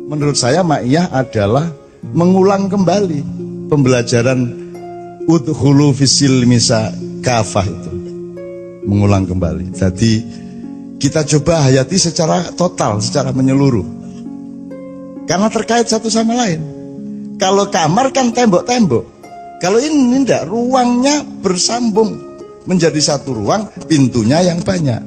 Menurut saya ma'iyah adalah mengulang kembali pembelajaran udkhulu fisil misa kafah itu. Mengulang kembali. Jadi kita coba hayati secara total, secara menyeluruh. Karena terkait satu sama lain. Kalau kamar kan tembok-tembok. Kalau ini enggak, ruangnya bersambung menjadi satu ruang, pintunya yang banyak.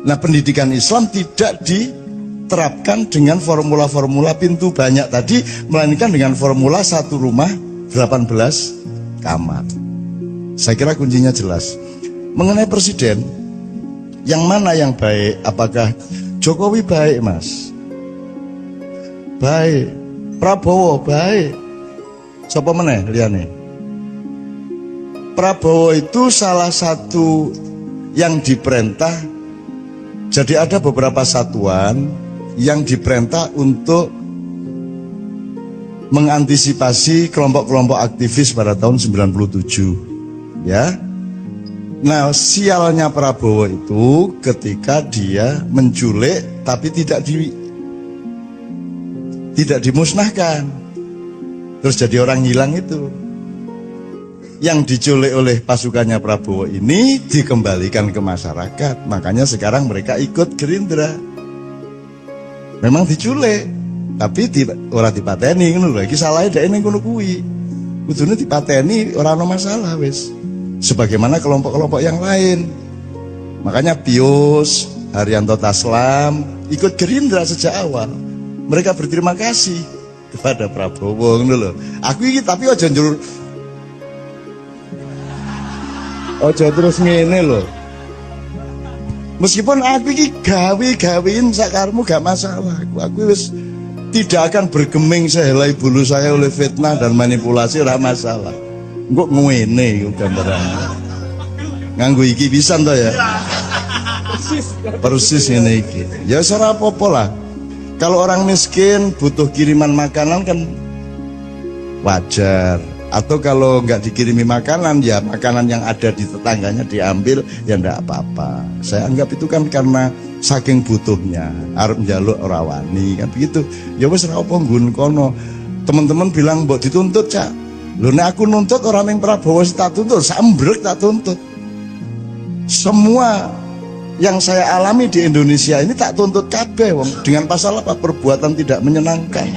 Nah, pendidikan Islam tidak diterapkan dengan formula-formula pintu banyak tadi, melainkan dengan formula satu rumah 18 kamar. Saya kira kuncinya jelas. Mengenai presiden, yang mana yang baik? Apakah Jokowi baik, Mas? Baik. Prabowo baik. Siapa meneh liyane? Prabowo itu salah satu yang diperintah. Jadi ada beberapa satuan yang diperintah untuk mengantisipasi kelompok-kelompok aktivis pada tahun 97. Ya. Nah, sialnya Prabowo itu ketika dia menculik tapi tidak dimusnahkan. Terus jadi orang hilang itu. Yang diculik oleh pasukannya Prabowo ini dikembalikan ke masyarakat. Makanya sekarang mereka ikut Gerindra. Memang diculik, tapi ora dipateni ngono lho. Iki salahe dhek ning kono kuwi. Kudune dipateni ora ono masalah wis. Sebagaimana kelompok-kelompok yang lain. Makanya Pius, Haryanto Taslam ikut Gerindra sejak awal. Mereka berterima kasih kepada Prabowo ngono lho. Aku iki tapi aja njur terus ngene lho. Meskipun aku iki gawe-gawein sakarmu gak masalah. Aku wis tidak akan bergeming sehelai bulu saya oleh fitnah dan manipulasi, ora masalah. Engko ngene iku gambarannya. Nganggo iki pisan to ya. Persis ngene iki. Ya ora apa-apa lah. Kalau orang miskin butuh kiriman makanan kan wajar. Atau kalau nggak dikirimi makanan, ya makanan yang ada di tetangganya diambil, ya enggak apa-apa. Saya anggap itu kan karena saking butuhnya, arep njaluk ora wani kan begitu. Ya wis ora apa nggon kono. Teman-teman bilang mbok dituntut, Cak. Lho nek aku nuntut orang yang Prabowo tak tuntut, sambrek tak tuntut. Semua yang saya alami di Indonesia ini tak tuntut kabeh wong dengan pasal apa? Perbuatan tidak menyenangkan.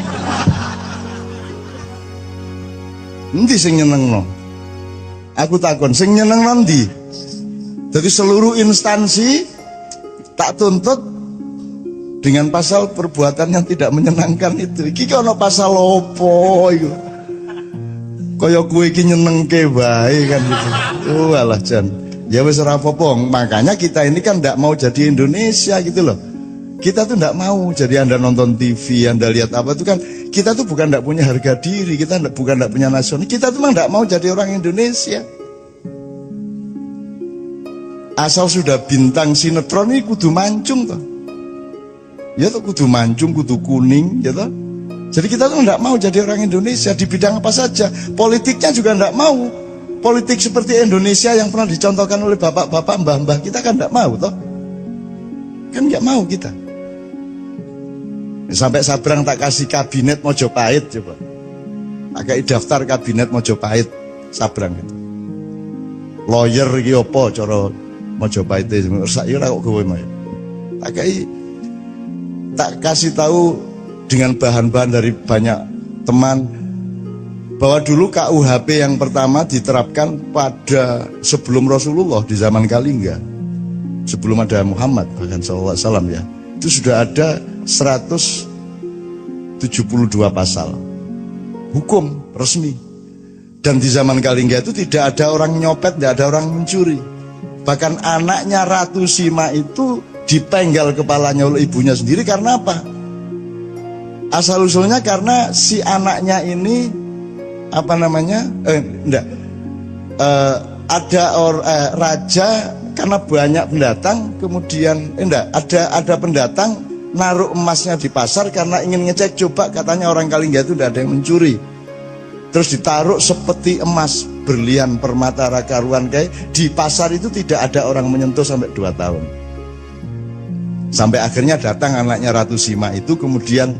Endi sing nyenengno? Aku takon sing nyeneng nanti. Jadi seluruh instansi tak tuntut dengan pasal perbuatan yang tidak menyenangkan itu. Iki ono pasal opo iku? Kaya kowe iki nyenengke wae kan gitu. Oh alah Jan. Ya wis ora apa-apa. Makanya kita ini kan ndak mau jadi Indonesia gitu loh. Kita tuh ndak mau jadi Anda nonton TV, Anda lihat apa itu kan kita tuh bukan ndak punya harga diri, kita bukan ndak punya nasional. Kita tuh memang ndak mau jadi orang Indonesia. Asal sudah bintang sinetron ini kudu mancung toh. Ya tuh kudu mancung, kudu kuning, ya toh. Jadi kita tuh ndak mau jadi orang Indonesia di bidang apa saja. Politiknya juga ndak mau. Politik seperti Indonesia yang pernah dicontohkan oleh bapak-bapak, mbah-mbah kita kan ndak mau toh. Kan nggak mau kita. Sampai Sabrang tak kasih kabinet Mojopahit coba. Pakai daftar kabinet Mojopahit Sabrang itu. Lawyer iki apa cara Mojopahit itu sak ora kok kowe mah. Tak kasih tahu dengan bahan-bahan dari banyak teman bahwa dulu KUHP yang pertama diterapkan pada sebelum Rasulullah di zaman Kalingga. Sebelum ada Muhammad bahkan sallallahu alaihi wasallam ya. Itu sudah ada 172 pasal hukum resmi. Dan di zaman Kalingga itu tidak ada orang nyopet, tidak ada orang mencuri. Bahkan anaknya Ratu Sima itu dipenggal kepalanya oleh ibunya sendiri karena apa? Asal usulnya karena si anaknya ini apa namanya? Raja karena banyak pendatang, kemudian ada pendatang naruh emasnya di pasar karena ingin ngecek coba katanya orang Kalingga itu tidak ada yang mencuri. Terus ditaruh seperti emas, berlian, permata, rakaruan kayak di pasar itu tidak ada orang menyentuh sampai 2 tahun. Sampai akhirnya datang anaknya Ratu Sima itu kemudian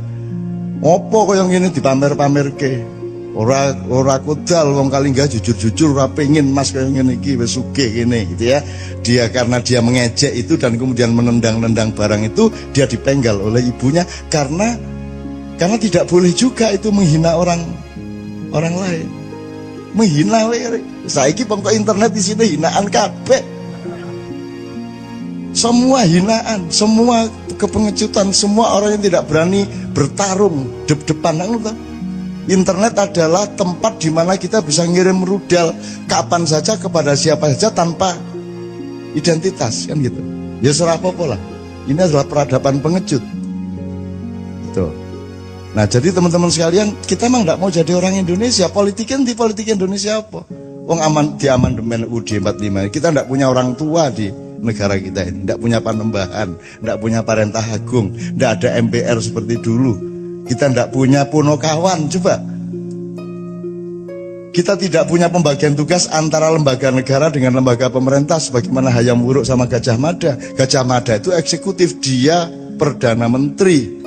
Opo kaya ngene dipamer-pamerke. Ora kodal wong Kalingga jujur-jujur ora pengin Mas kaya ngene iki wis sugih kene gitu ya. Dia karena dia mengejek itu dan kemudian menendang-nendang barang itu, dia dipenggal oleh ibunya karena tidak boleh juga itu menghina orang lain. Menghina saiki pokok internet di sini hinaan kabeh. Semua hinaan, semua kepengecutan, semua orang yang tidak berani bertarung depan internet adalah tempat di mana kita bisa ngirim rudal kapan saja kepada siapa saja tanpa identitas, kan gitu. Ya serah apa lah. Ini adalah peradaban pengecut. Gitu. Nah, jadi teman-teman sekalian, kita emang tidak mau jadi orang Indonesia. Politik Indonesia apa? Wong aman di amandemen UUD 45. Kita tidak punya orang tua di negara kita ini, tidak punya panembahan, tidak punya parentah agung, tidak ada MPR seperti dulu. Kita tidak punya punokawan, coba. Kita tidak punya pembagian tugas antara lembaga negara dengan lembaga pemerintah sebagaimana Hayam Wuruk sama Gajah Mada. Gajah Mada itu eksekutif, dia Perdana Menteri.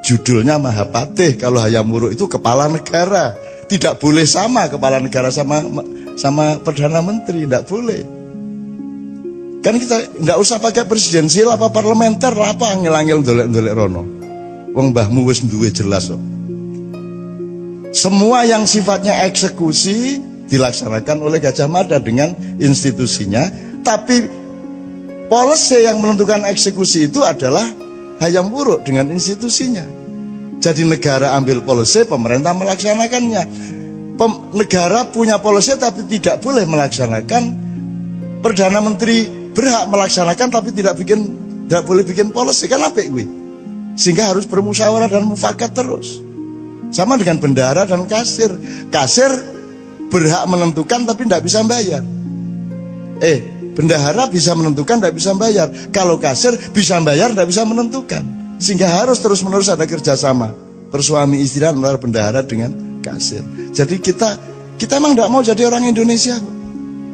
Judulnya Mahapatih. Kalau Hayam Wuruk itu kepala negara. Tidak boleh sama kepala negara sama Perdana Menteri, tidak boleh. Kan kita tidak usah pakai presidensial apa parlementer, apa angel-angel ndolek-ndolek rono. Wong mbahmu wis duwe jelas kok. Semua yang sifatnya eksekusi dilaksanakan oleh Gajah Mada dengan institusinya, tapi policy yang menentukan eksekusi itu adalah Hayam Wuruk dengan institusinya. Jadi negara ambil policy, pemerintah melaksanakannya. Negara punya policy tapi tidak boleh melaksanakan. Perdana Menteri berhak melaksanakan tapi tidak boleh bikin policy, kan apik kuwi. Sehingga harus bermusyawarah dan mufakat terus. Sama dengan bendahara dan kasir. Kasir berhak menentukan tapi tidak bisa bayar. Bendahara bisa menentukan tidak bisa bayar. Kalau kasir bisa bayar tidak bisa menentukan. Sehingga harus terus menerus ada kerjasama bersuami istri antara bendahara dengan kasir. Jadi kita emang tidak mau jadi orang Indonesia.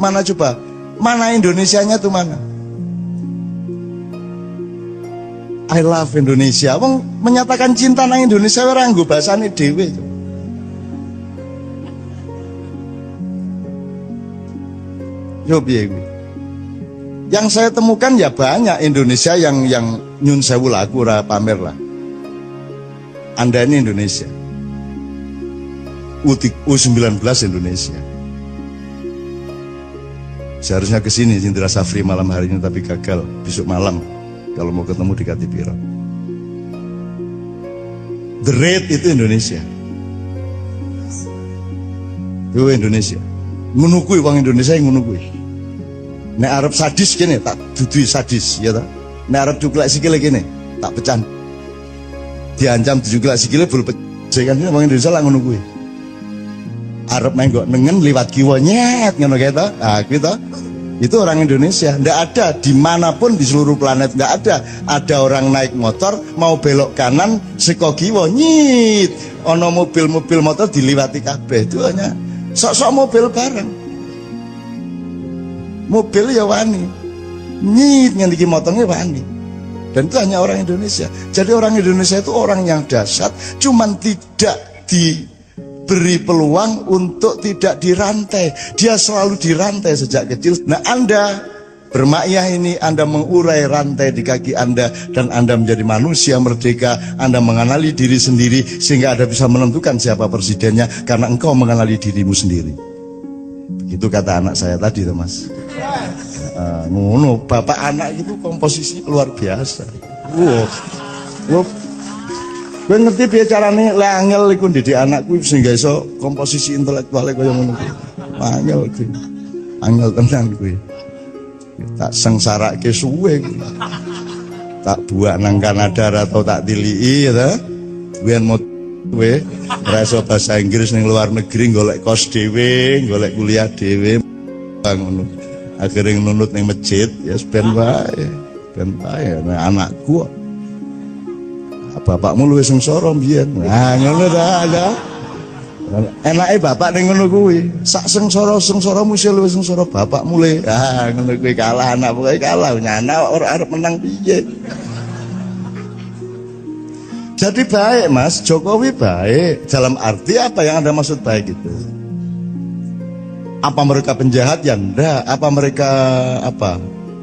Mana coba? Mana Indonesianya tuh mana? I love Indonesia. Wong menyatakan cinta nang Indonesia ora nggo basane dhewe. Yo piye kuwi? Yang saya temukan ya banyak Indonesia yang nyun sewu laku ora pamer lah. Anda ini Indonesia. U19 Indonesia. Seharusnya kesini Indra Safri malam hari ini tapi gagal besok malam. Kalau mau ketemu di Katipiro. The Red itu Indonesia. Itu Indonesia. Menukui uang Indonesia yang menukui. Nek Arab sadis gini, tak dudui sadis, ya tak. Nek Arab cuklak sikile gini, tak pecan. Diancam cuklak sikile bul pecah kan ini uang Indonesia lah menukui. Arab main gak nengen liwat kiwa nyet ngono kae ta. Ah gitu. Itu orang Indonesia. Tidak ada dimanapun di seluruh planet, tidak ada. Ada orang naik motor mau belok kanan seko kiwa nyit. Ono mobil motor diliwati kabeh. Itu hanya sok-sok mobil bareng. Mobil ya wani. Nyit ngendiki motornya wani. Dan itu hanya orang Indonesia. Jadi orang Indonesia itu orang yang dahsyat, cuman tidak diberi peluang untuk tidak dirantai. Dia selalu dirantai sejak kecil. Nah, Anda bermakyah ini, Anda mengurai rantai di kaki Anda dan Anda menjadi manusia merdeka. Anda mengenali diri sendiri sehingga Anda bisa menentukan siapa presidennya karena engkau mengenali dirimu sendiri. Begitu kata anak saya tadi, Mas. Ngono, bapak anak itu komposisinya luar biasa. Gue ngerti piye carane angel iku ndidik anakku sehingga iso komposisi intelektualnya kaya ngono kuwi. Angel kuwi. Angel tenan kuwi. Tak sengsarake suwe kuwi. Tak buak nang Kanada atau tak tiliki ya ta. Yen mau kowe ora iso bahasa Inggris ning luar negeri golek kos dhewe, golek kuliah dhewe ngono. Akhirnya nunut ning masjid ya ben wae. Ben wae anakku. Bapakmu luwih sengsara mbiyen. Nah, ngono ta ada. Enake bapak ning ngono kuwi. Sak sengsara-sengsaramu sing luwih sengsara bapakmu le. Ah, ngono kuwi kalah anak pokoke kalah. Nyana ora arep menang piye. Jadi baik Mas, Jokowi baik. Dalam arti apa yang Anda maksud baik itu? Apa mereka penjahat? Ya enggak. Apa mereka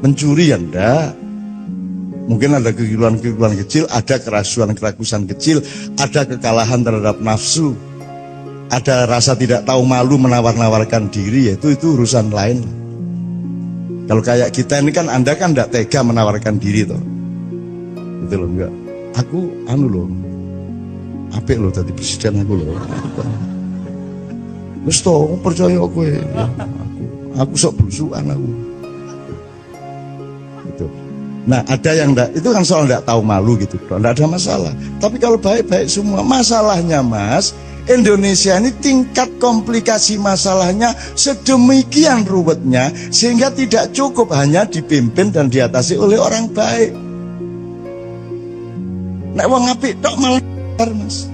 mencuri? Ya enggak. Mungkin ada kekeliruan-kekeliruan kecil, ada kerasuan-kerakusan kecil, ada kekalahan terhadap nafsu, ada rasa tidak tahu malu menawar-nawarkan diri, yaitu itu urusan lain. Kalau kayak kita ini kan, Anda kan enggak tega menawarkan diri toh. Gitu loh, enggak. Aku loh, apik loh tadi presiden aku loh. Wis to percaya kowe. Ya, aku sok blusukan aku. Gitu. Nah, ada yang enggak, itu kan soal enggak tahu malu gitu. Enggak ada masalah. Tapi kalau baik-baik semua, masalahnya Mas, Indonesia ini tingkat komplikasi masalahnya sedemikian ruwetnya sehingga tidak cukup hanya dipimpin dan diatasi oleh orang baik. Nek wong apik tok malah Mas.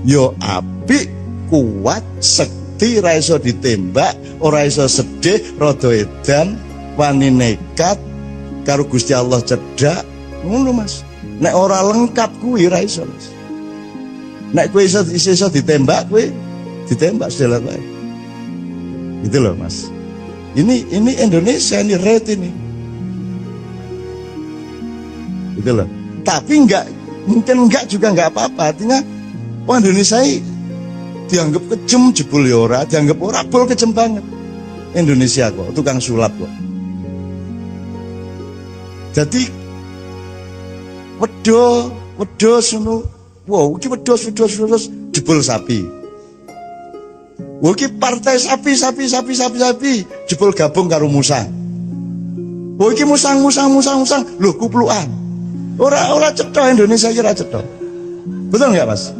Yo apik, kuat, sekti, ra iso ditembak, ora iso sedih, rada edan, wani nekat, karo Gusti Allah cedhak, ngono Mas. Nek ora lengkap kuwi ra iso Mas. Nek kowe iso ditembak, kowe ditembak sedelat wae. Gitu loh Mas. Ini Indonesia, ini red ini. Gitu loh. Tapi mungkin enggak juga enggak apa-apa. Artinya orang Indonesia dianggap kejem jebul ya ora, dianggap ora bol kejem banget. Indonesia kok tukang sulap kok. Jadi wedhus ngono. Wow, iki wedhus jebul sapi. Wah, iki partai sapi jebul gabung karo Musa. Wah, iki musang. Lho kuplukan. Ora cetha Indonesia kira cetha. Betul nggak Mas?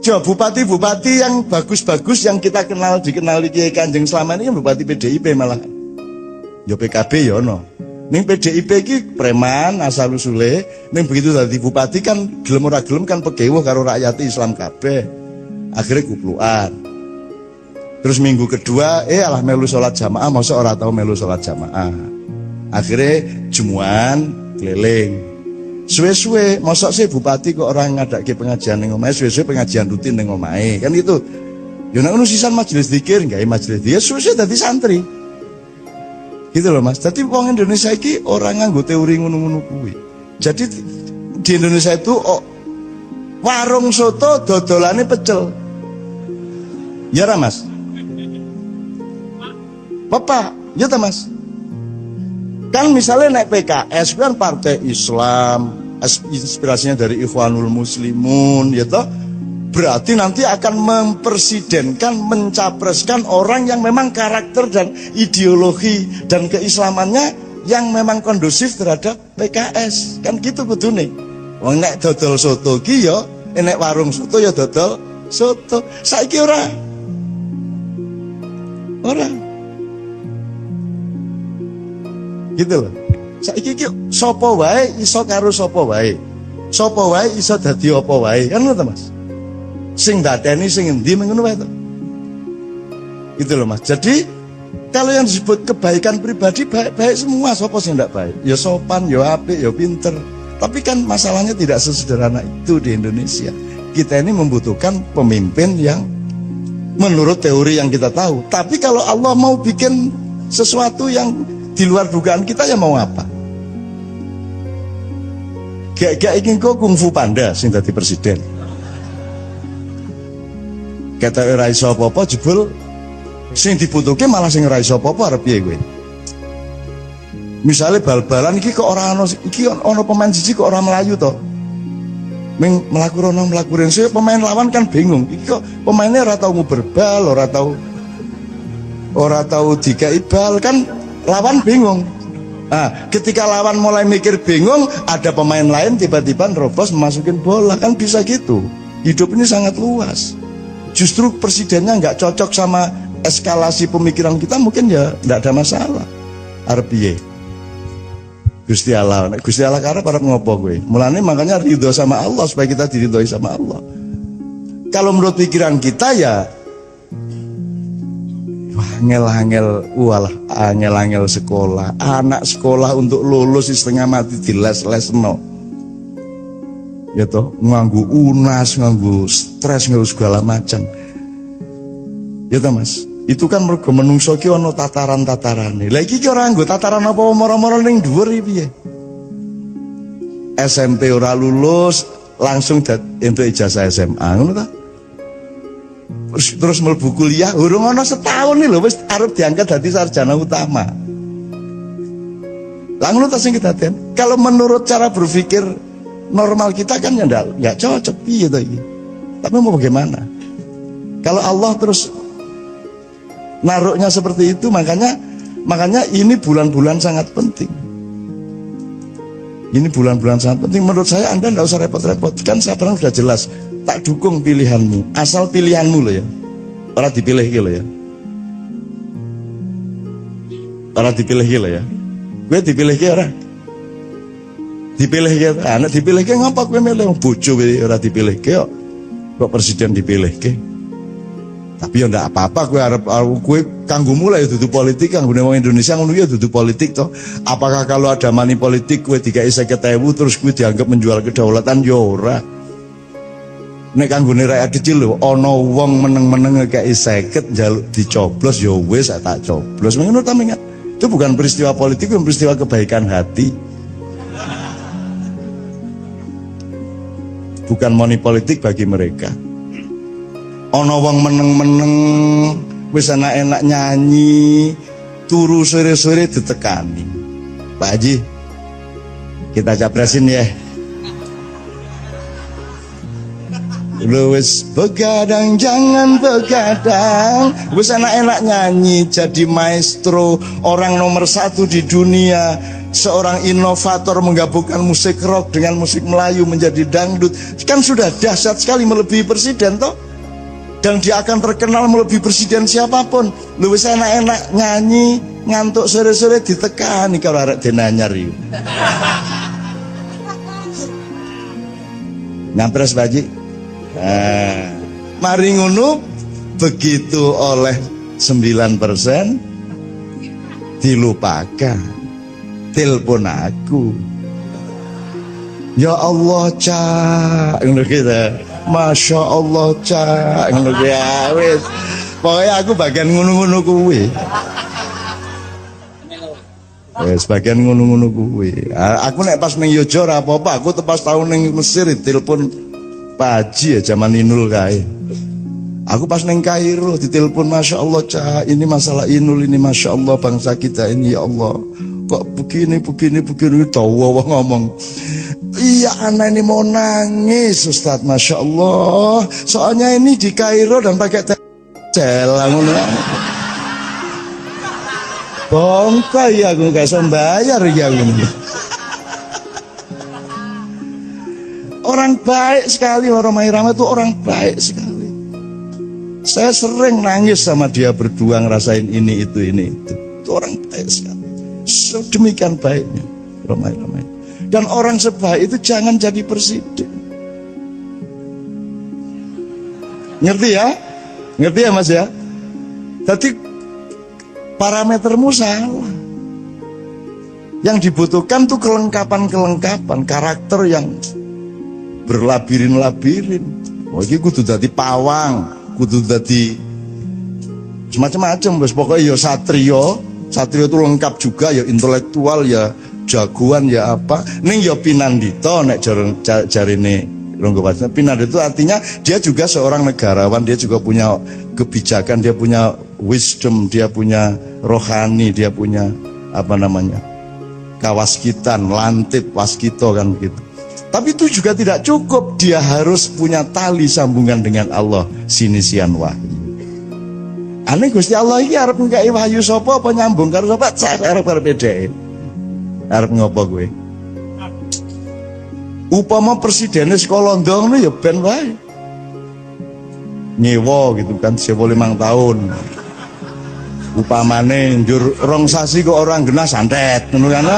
Coba bupati-bupati yang bagus-bagus yang kita dikenali Kiai Kanjeng selama ini kan bupati PDIP malah. Ya PKB ya ono. Ning PDIP iki preman asal usule, ning begitu dadi bupati kan gelem ora gelem kan pegewuh karo rakyat Islam kabeh. Akhirnya kuplukan. Terus minggu kedua alah melu salat jamaah, masa ora tau melu salat jamaah. Akhirnya jemuan keliling. Suwe-suwe, mosok sih bupati kok orang ngadake pengajian ning omahe, suwe-suwe pengajian rutin ning omahe. Kan itu. Ya nek ngono sisan majelis zikir, gawe majelis zikir, suwe-suwe dadi santri. Gitu loh Mas. Jadi wong Indonesia iki orang nganggo teori ngono-ngono kuwi. Jadi di Indonesia itu warung soto dodolane pecel. Ya ra Mas? Bapak, ya ta Mas? Kan misalnya naik PKS kan partai Islam, inspirasinya dari Ikhwanul Muslimun, ya toh, berarti nanti akan mempresidenkan, mencapreskan orang yang memang karakter dan ideologi dan keislamannya yang memang kondusif terhadap PKS, kan gitu kudune. Wong nek dodol soto ki ya, nek warung soto ya dodol soto. Saiki ora. Gitu loh. Saiki iki sapa wae iso karo sapa wae. Sapa wae iso dadi apa wae. Kan ngono Mas. Sing dadeni sing endi ngono wae to. Gitu loh Mas. Jadi kalau yang disebut kebaikan pribadi baik-baik semua, sapa sing ndak baik? Ya sopan, ya apik, ya pinter. Tapi kan masalahnya tidak sesederhana itu di Indonesia. Kita ini membutuhkan pemimpin yang menurut teori yang kita tahu. Tapi kalau Allah mau bikin sesuatu yang di luar dugaan kita, ya mau apa? Gak ingin kok kungfu panda sing dadi presiden. Kata ora iso apa-apa jebul sing dibutuhke malah sing ora iso apa-apa arep piye kowe? Misale bal-balan iki kok ora ono, iki ono pemain siji kok ora melayu to. Ming mlaku rono mlaku rene, pemain lawan kan bingung. Iki kok pemainnya ora tau nguber bal, ora tau dikai bal, kan lawan bingung. Nah, ketika lawan mulai mikir bingung, ada pemain lain tiba-tiba nerobos memasukin bola, kan bisa gitu. Hidup ini sangat luas. Justru presidennya nggak cocok sama eskalasi pemikiran kita, mungkin ya nggak ada masalah. Arep piye? Gusti Allah karena para ngopo gue. Mulane makanya ridho sama Allah supaya kita diridhoi sama Allah. Kalau menurut pikiran kita ya angel sekolah, anak sekolah untuk lulus setengah mati di les-les no. Ya toh, nganggu unas, nganggu stres, nganggu segala macam. Ya toh Mas, itu kan mergo menungso ki ana tataran-tatarane. Lah iki ki ora nggo tataran apa moro-moro ning dhuwur iki piye? SMP ora lulus langsung entuk ijazah SMA ngono ta? Terus mlebu kuliah urung ana setahun nih lho wis arep diangkat dadi sarjana utama. Lah ngono ta sing kedaden. Kalau menurut cara berpikir normal kita kan ya enggak cocok piye to iki. Tapi mau bagaimana? Kalau Allah terus naruhnya seperti itu, makanya ini bulan-bulan sangat penting. Ini bulan-bulan sangat penting. Menurut saya Anda enggak usah repot-repot. Kan sekarang sudah jelas. Tak dukung pilihanmu. Asal pilihanmu loh ya. Orang dipilih gitu ya. Orang dipilih gitu ya. Gue dipilih gitu orang. Dipilih gitu. Anak dipilih gitu ngapa gue milih. Bojo orang dipilih gitu. Kok presiden dipilih gitu. Tapi ya enggak apa-apa, gue kanggo mulai duduk politik, kanggo wong Indonesia ngono ya duduk politik toh. Apakah kalau ada money politik gue dikai 50.000 terus gue dianggap menjual kedaulatan ya ora. Nek kanggone rakyat kecil lho, ana wong meneng-meneng ngekeki 50 njaluk dicoblos ya wis tak coblos. Ngono ta mengat. Itu bukan peristiwa politik, itu peristiwa kebaikan hati. Bukan money politik bagi mereka. Ana wong meneng-meneng wis enak-enak nyanyi, turu sore-sore ditekani. Pak Haji, kita capresin ya. Lu wis begadang jangan begadang, wis enak-enak nyanyi jadi maestro, orang nomor 1 di dunia, seorang inovator menggabungkan musik rock dengan musik Melayu menjadi dangdut. Kan sudah dahsyat sekali, melebihi presiden toh. Dan dia akan terkenal melebihi presiden siapapun. Lu wis enak-enak nyanyi, ngantuk sore-sore ditekani kalau arek denanyar iki. Ngampres Baji. Mari ngono begitu oleh 9% dilupakan. Telepon aku. Ya Allah, Cak, ngono gitu. Masya Allah, Cak, ngono ya wis. Pokoknya aku bagian ngono-ngono kuwi. Wis bagian ngono-ngono kuwi. Aku nek pas ning Yojo ora apa-apa, aku pas tahun ning Mesir telepon Pak Haji ya zaman Inul kae. Aku pas ning Kairo ditelepon, Masya Allah, Cak, ini masalah Inul ini, Masya Allah bangsa kita ini ya Allah. Kok begini tahu wong ngomong. Iya, anak ini mau nangis Ustaz, Masya Allah. Soalnya ini di Kairo dan pakai celang ngono. Bongkoi aku gak iso bayar ya ngono. Orang baik sekali, orang Mairama itu orang baik sekali. Saya sering nangis sama dia berdua ngerasain ini itu. Itu orang baik sekali. Sedemikian baiknya Roma. Dan orang sebaik itu jangan jadi presiden. Ngerti ya Mas ya? Jadi parametermu salah. Yang dibutuhkan tuh kelengkapan karakter yang berlabirin. Oh iki kudu dadi pawang, kudu dadi semacam-macam wis pokoke ya satrio itu lengkap juga, ya intelektual, ya jagoan, ya apa. Ning ya pinandita nek jarine Ronggo Pasna. Pinandita itu artinya dia juga seorang negarawan, dia juga punya kebijakan, dia punya wisdom, dia punya rohani, dia punya kawaskitan, lantip, waskito kan begitu. Tapi itu juga tidak cukup, dia harus punya tali sambungan dengan Allah, sinisian wahyu. Aneh Gusti Allah ini arep ngkai wahyu sapa apa nyambung karo sapa? Saya arep dhek. Arep ngopo kowe? Upama presiden sekolah Londo ngono ya ben wae. Nyewa gitu kan, sewa 5 tahun. Upamane njur 2 sasi kok orang genah santet ngono kan.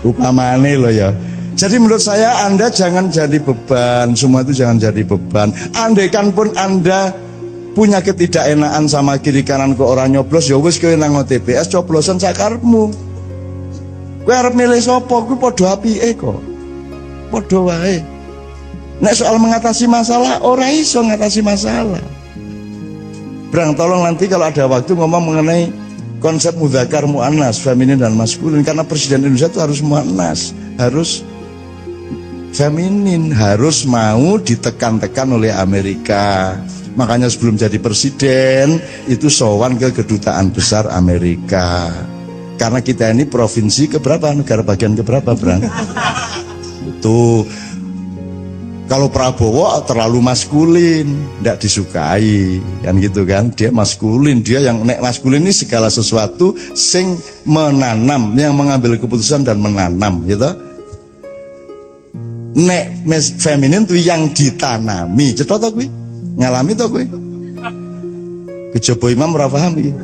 Upamane loh ya. Jadi menurut saya Anda jangan jadi beban, semua itu jangan jadi beban. Andaikan pun Anda punya ketidakenaan sama kiri kanan ke orang nyoblos, ya wis kowe nang TPS coblosan sakarepmu. Kowe arep milih sapa kuwi padha apike kok. podo wae. Nek soal mengatasi masalah, ora iso ngatasi masalah. Brang, tolong nanti kalau ada waktu ngomong mengenai konsep mudzakkar muannas, feminin dan maskulin, karena presiden Indonesia itu harus muannas, harus feminin, harus mau ditekan-tekan oleh Amerika. Makanya sebelum jadi presiden itu sowan ke kedutaan besar Amerika. Karena kita ini provinsi keberapa, negara bagian keberapa, Brang? Itu kalau Prabowo terlalu maskulin, tidak disukai, kan gitu kan? Dia maskulin, dia yang nek maskulin ini segala sesuatu sing menanam, yang mengambil keputusan dan menanam, gitu. Nek feminin tuh yang ditanami, cetok toh gue, ngalami toh gue. Kejaba imam ora paham iki.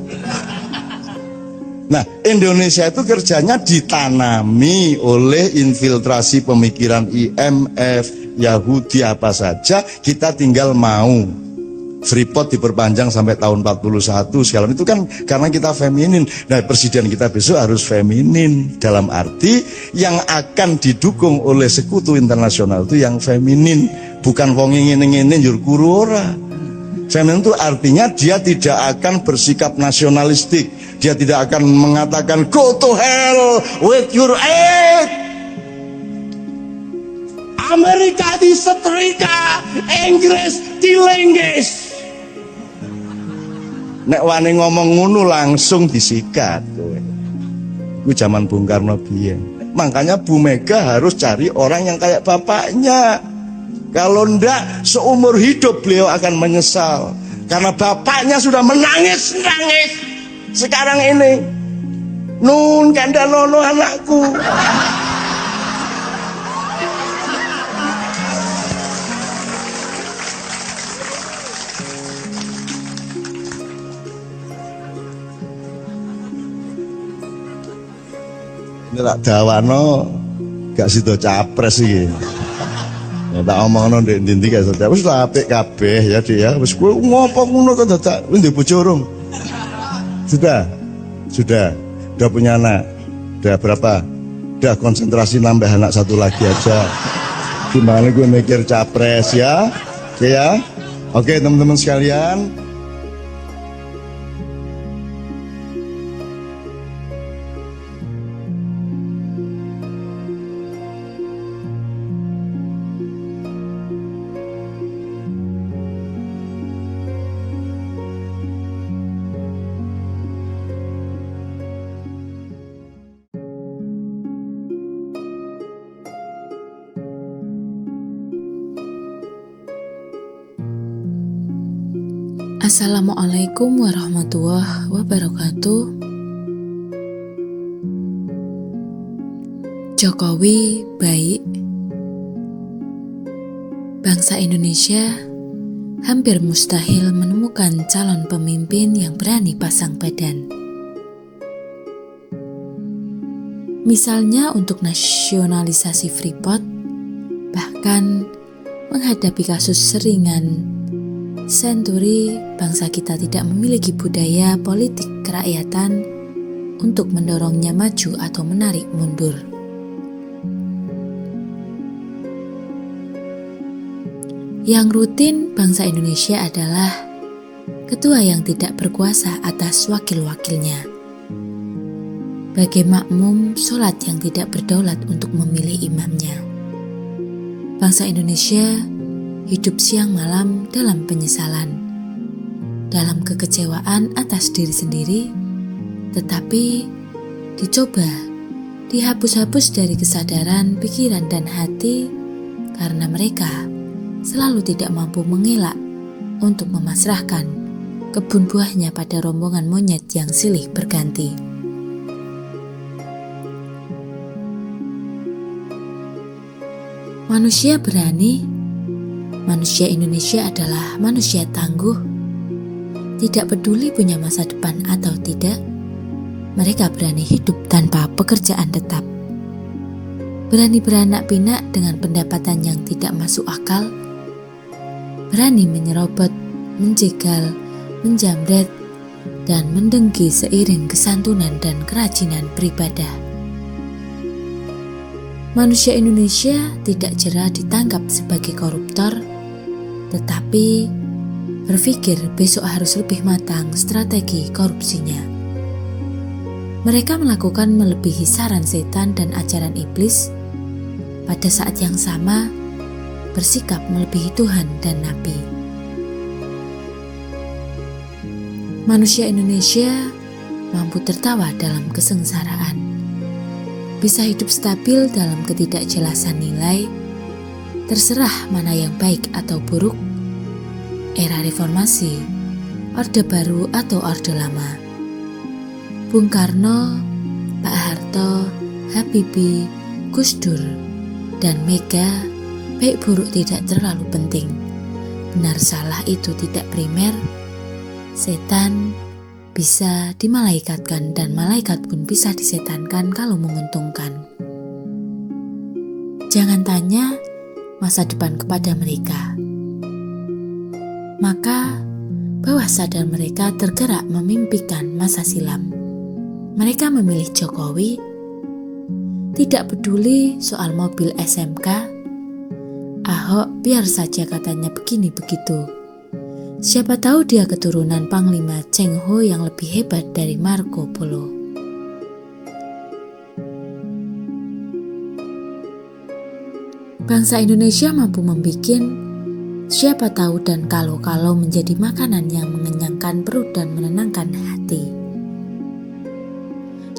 Nah, Indonesia itu kerjanya ditanami oleh infiltrasi pemikiran IMF, Yahudi apa saja, kita tinggal mau. Freeport diperpanjang sampai tahun 41 segala itu kan karena kita feminin. Nah, presiden kita besok harus feminin, dalam arti yang akan didukung oleh sekutu internasional itu yang feminin, bukan wong ngene-ngene njur kuru ora. Feminin itu artinya dia tidak akan bersikap nasionalistik, dia tidak akan mengatakan go to hell with your aid, Amerika disetrika, Inggris dilenggis. Nek wani ngomong ngono langsung disikat kowe. Itu zaman Bung Karno biyen. Makanya Bu Mega harus cari orang yang kayak bapaknya. Kalau ndak seumur hidup beliau akan menyesal. Karena bapaknya sudah menangis-nangis. Sekarang ini nun kandhanono anakku. Ini tak dawano gak sido capres iki. Ya tak omongno ndek ndi gak sido. Wis apik kabeh ya Dik ya. Wis kowe ngopo ngono kok dadak ndek bojo urung? Sudah. Udah punya anak. Udah berapa? Udah konsentrasi nambah anak satu lagi aja. Gimana gue mikir capres ya? Oke ya? Oke teman-teman sekalian. Assalamualaikum warahmatullahi wabarakatuh. Jokowi baik. Bangsa Indonesia hampir mustahil menemukan calon pemimpin yang berani pasang badan. Misalnya untuk nasionalisasi Freeport, bahkan menghadapi kasus seringan Senturi, bangsa kita tidak memiliki budaya politik kerakyatan untuk mendorongnya maju atau menarik mundur. Yang rutin bangsa Indonesia adalah ketua yang tidak berkuasa atas wakil-wakilnya. Bagai makmum sholat yang tidak berdaulat untuk memilih imamnya. Bangsa Indonesia hidup siang malam dalam penyesalan, dalam kekecewaan atas diri sendiri, tetapi dicoba dihapus-hapus dari kesadaran, pikiran, dan hati karena mereka selalu tidak mampu mengelak untuk memasrahkan kebun buahnya pada rombongan monyet yang silih berganti. Manusia berani. Manusia Indonesia adalah manusia tangguh. Tidak peduli punya masa depan atau tidak, mereka berani hidup tanpa pekerjaan tetap. Berani beranak pinak dengan pendapatan yang tidak masuk akal. Berani menyerobot, menjegal, menjamret, dan mendengki seiring kesantunan dan kerajinan beribadah. Manusia Indonesia tidak jera ditangkap sebagai koruptor, tetapi berpikir besok harus lebih matang strategi korupsinya. Mereka melakukan melebihi saran setan dan ajaran iblis, pada saat yang sama bersikap melebihi Tuhan dan Nabi. Manusia Indonesia mampu tertawa dalam kesengsaraan, bisa hidup stabil dalam ketidakjelasan nilai, terserah mana yang baik atau buruk, era reformasi, Orde Baru atau Orde Lama. Bung Karno, Pak Harto, Habibie, Gus Dur, dan Mega, baik buruk tidak terlalu penting. Benar salah itu tidak primer. Setan bisa dimalaikatkan dan malaikat pun bisa disetankan kalau menguntungkan. Jangan tanya masa depan kepada mereka. Maka bawah sadar mereka tergerak memimpikan masa silam. Mereka memilih Jokowi, tidak peduli soal mobil SMK. Ahok biar saja katanya begini begitu. Siapa tahu dia keturunan Panglima Cheng Ho yang lebih hebat dari Marco Polo. Bangsa Indonesia mampu membuat siapa tahu dan kalau-kalau menjadi makanan yang mengenyangkan perut dan menenangkan hati.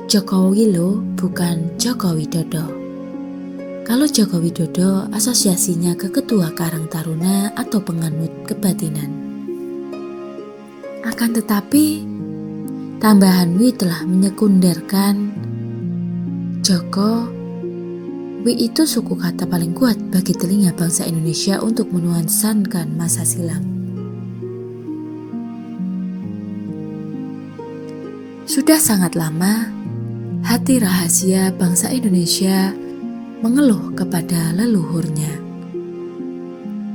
Jokowi lo, bukan Joko Widodo. Kalau Joko Widodo asosiasinya ke ketua Karang Taruna atau penganut kebatinan. Akan tetapi, tambahan Wi telah menyekunderkan Joko. Wi itu suku kata paling kuat bagi telinga bangsa Indonesia untuk menuansakan masa silam. Sudah sangat lama, hati rahasia bangsa Indonesia mengeluh kepada leluhurnya.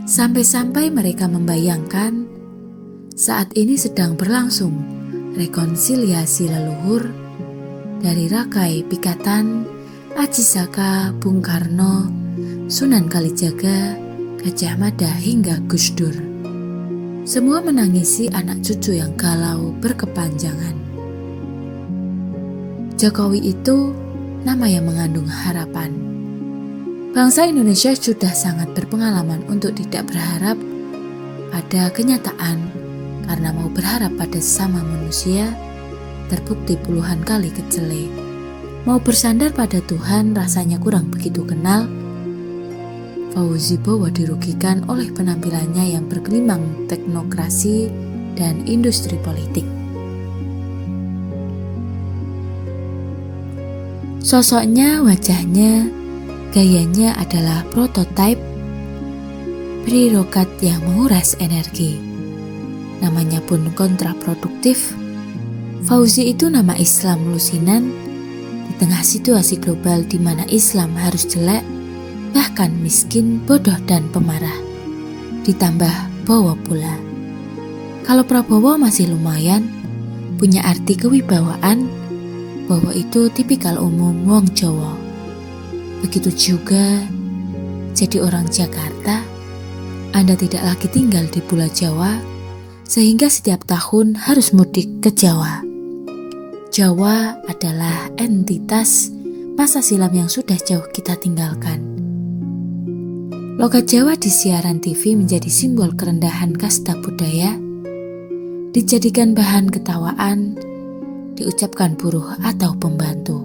Sampai-sampai mereka membayangkan saat ini sedang berlangsung rekonsiliasi leluhur dari Rakai Pikatan, Aji Saka, Bung Karno, Sunan Kalijaga, Gajah Mada hingga Gus Dur. Semua menangisi anak cucu yang galau berkepanjangan. Jokowi itu nama yang mengandung harapan. Bangsa Indonesia sudah sangat berpengalaman untuk tidak berharap pada kenyataan. Karena mau berharap pada sesama manusia, terbukti puluhan kali kecele. Mau bersandar pada Tuhan rasanya kurang begitu kenal. Fauzi Bowo dirugikan oleh penampilannya yang bergelimang teknokrasi dan industri politik. Sosoknya, wajahnya, gayanya adalah prototipe birokrat yang menguras energi. Namanya pun kontraproduktif. Fauzi itu nama Islam lusinan di tengah situasi global di mana Islam harus jelek, bahkan miskin, bodoh dan pemarah. Ditambah Bowo pula. Kalau Prabowo masih lumayan, punya arti kewibawaan, Bowo itu tipikal umum wong Jawa. Begitu juga jadi orang Jakarta, Anda tidak lagi tinggal di Pulau Jawa, sehingga setiap tahun harus mudik ke Jawa. Jawa adalah entitas masa silam yang sudah jauh kita tinggalkan. Logat Jawa di siaran TV menjadi simbol kerendahan kasta budaya, dijadikan bahan ketawaan, diucapkan buruh atau pembantu.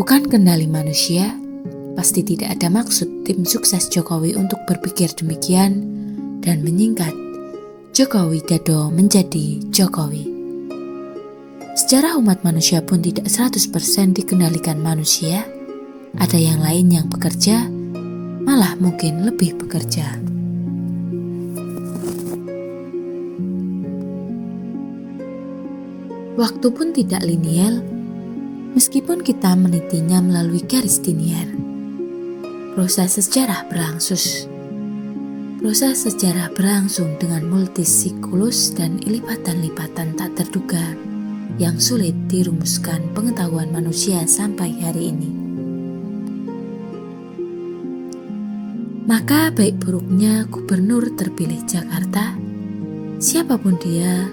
Bukan kendali manusia, pasti tidak ada maksud tim sukses Jokowi untuk berpikir demikian dan menyingkat Joko Widodo menjadi Jokowi. Sejarah umat manusia pun tidak 100% dikendalikan manusia. Ada yang lain yang bekerja, malah mungkin lebih bekerja. Waktu pun tidak linear, meskipun kita menitinya melalui garis linier. Proses sejarah berlangsung dengan multisiklus dan lipatan-lipatan tak terduga yang sulit dirumuskan pengetahuan manusia sampai hari ini. Maka baik buruknya gubernur terpilih Jakarta, siapapun dia,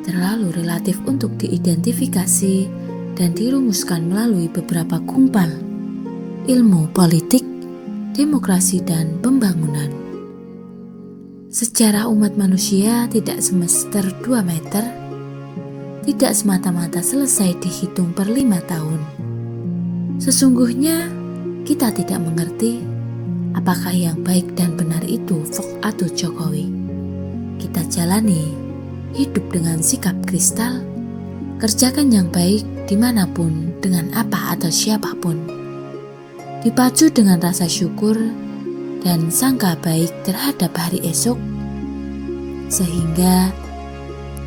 terlalu relatif untuk diidentifikasi dan dirumuskan melalui beberapa gumpal ilmu politik, demokrasi, dan pembangunan. Sejarah umat manusia tidak semester 2 meter, tidak semata-mata selesai dihitung per 5 tahun. Sesungguhnya kita tidak mengerti apakah yang baik dan benar itu Fox atau Jokowi. Kita jalani hidup dengan sikap kristal, kerjakan yang baik dimanapun, dengan apa atau siapapun. Dipacu dengan rasa syukur dan sangka baik terhadap hari esok, sehingga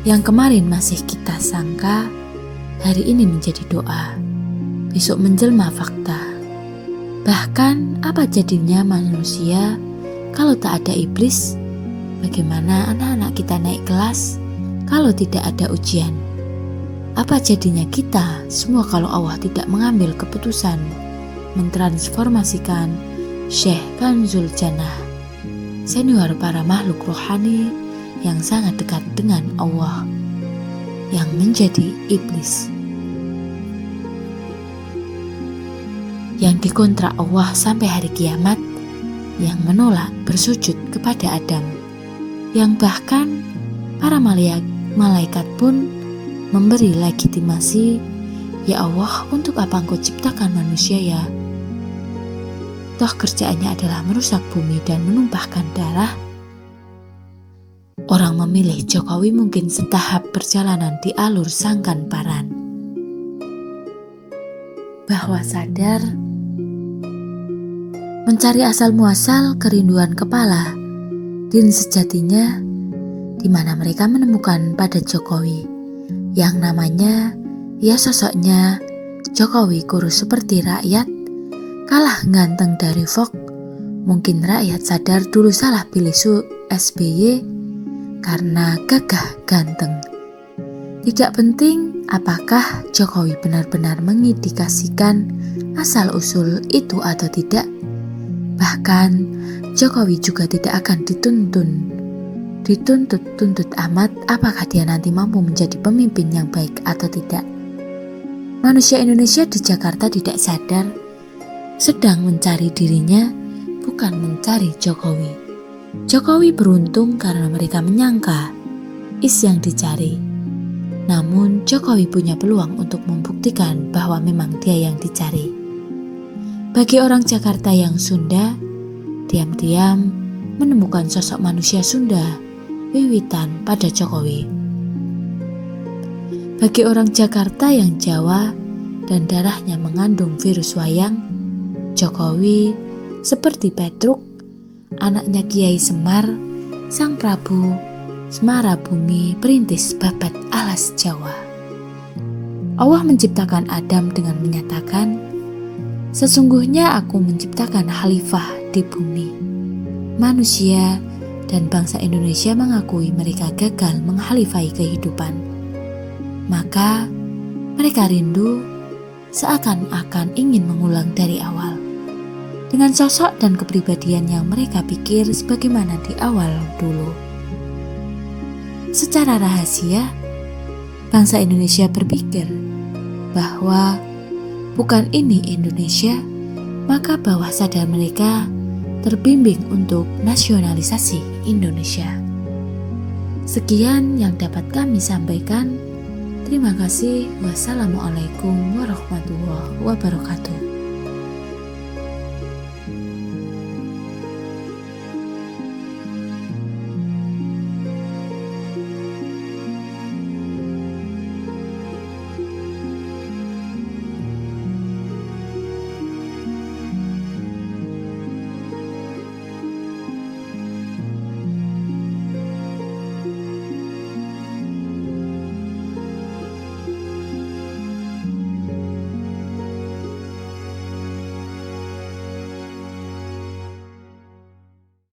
yang kemarin masih kita sangka, hari ini menjadi doa, besok menjelma fakta. Bahkan apa jadinya manusia kalau tak ada iblis? Bagaimana anak-anak kita naik kelas kalau tidak ada ujian? Apa jadinya kita semua kalau Allah tidak mengambil keputusan mentransformasikan Syekh Kanzul Jannah, senior para makhluk rohani yang sangat dekat dengan Allah, yang menjadi iblis, yang dikontrak Allah sampai hari kiamat, yang menolak bersujud kepada Adam, yang bahkan para malaikat pun memberi legitimasi, ya Allah, untuk apa Engkau ciptakan manusia ya? Toh kerjaannya adalah merusak bumi dan menumpahkan darah. Orang memilih Jokowi mungkin setahap perjalanan di alur sangkan paran, bahwa sadar mencari asal muasal kerinduan kepala, din sejatinya di mana mereka menemukan pada Jokowi yang namanya, ya sosoknya Jokowi kurus seperti rakyat, kalah ganteng dari Fox. Mungkin rakyat sadar dulu salah pilih SBY karena gagah ganteng. Tidak penting apakah Jokowi benar-benar mengindikasikan asal-usul itu atau tidak. Bahkan Jokowi juga tidak akan dituntut amat apakah dia nanti mampu menjadi pemimpin yang baik atau tidak. Manusia Indonesia di Jakarta tidak sadar sedang mencari dirinya, bukan mencari Jokowi. Jokowi beruntung karena mereka menyangka yang dicari. Namun Jokowi punya peluang untuk membuktikan bahwa memang dia yang dicari. Bagi orang Jakarta yang Sunda, diam-diam menemukan sosok manusia Sunda wiwitan pada Jokowi. Bagi orang Jakarta yang Jawa dan darahnya mengandung virus wayang, Jokowi seperti Petruk, anaknya Kiai Semar, Sang Prabu, Semara Bumi, perintis babat alas Jawa. Allah menciptakan Adam dengan menyatakan, sesungguhnya aku menciptakan khalifah di bumi. Manusia dan bangsa Indonesia mengakui mereka gagal menghalifai kehidupan. Maka mereka rindu seakan-akan ingin mengulang dari awal, dengan sosok dan kepribadian yang mereka pikir sebagaimana di awal dulu. Secara rahasia, bangsa Indonesia berpikir bahwa bukan ini Indonesia, maka bawah sadar mereka terbimbing untuk nasionalisasi Indonesia. Sekian yang dapat kami sampaikan. Terima kasih. Wassalamualaikum warahmatullahi wabarakatuh.